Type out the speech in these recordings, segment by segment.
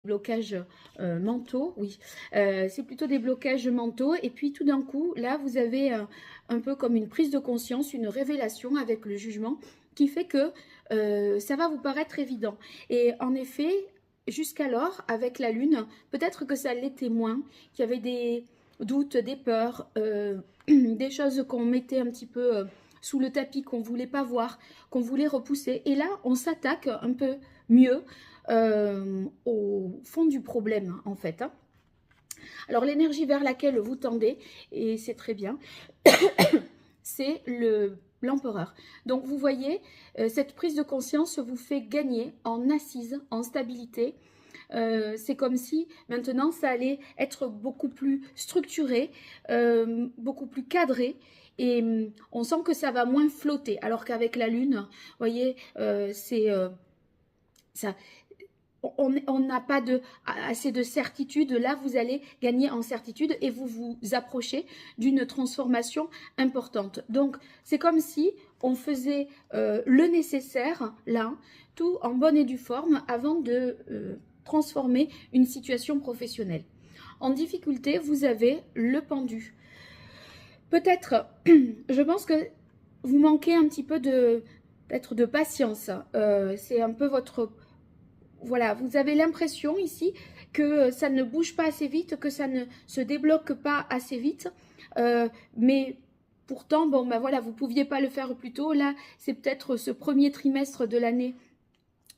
blocages mentaux, oui, c'est plutôt des blocages mentaux. Et puis tout d'un coup, là, vous avez un peu comme une prise de conscience, une révélation avec le jugement qui fait que ça va vous paraître évident. Et en effet, jusqu'alors, avec la lune, peut-être que ça l'était moins, qu'il y avait des doutes, des peurs, des choses qu'on mettait un petit peu sous le tapis, qu'on voulait pas voir, qu'on voulait repousser. Et là, on s'attaque un peu mieux au fond du problème, en fait. Hein. Alors, l'énergie vers laquelle vous tendez, et c'est très bien, c'est l'empereur. Donc, vous voyez, cette prise de conscience vous fait gagner en assise, en stabilité. C'est comme si maintenant ça allait être beaucoup plus structuré, beaucoup plus cadré. Et on sent que ça va moins flotter. Alors qu'avec la lune, vous voyez, c'est ça, on n'a pas assez de certitude. Là, vous allez gagner en certitude et vous vous approchez d'une transformation importante. Donc, c'est comme si on faisait le nécessaire, là, tout en bonne et due forme, avant de transformer une situation professionnelle. En difficulté, vous avez le pendu. Peut-être, je pense que vous manquez un petit peu peut-être de patience. C'est un peu votre voilà, vous avez l'impression ici que ça ne bouge pas assez vite, que ça ne se débloque pas assez vite. Mais pourtant, bon, ben voilà, vous ne pouviez pas le faire plus tôt. Là, c'est peut-être ce premier trimestre de l'année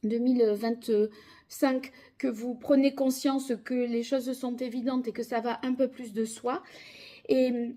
2025 que vous prenez conscience que les choses sont évidentes et que ça va un peu plus de soi. Et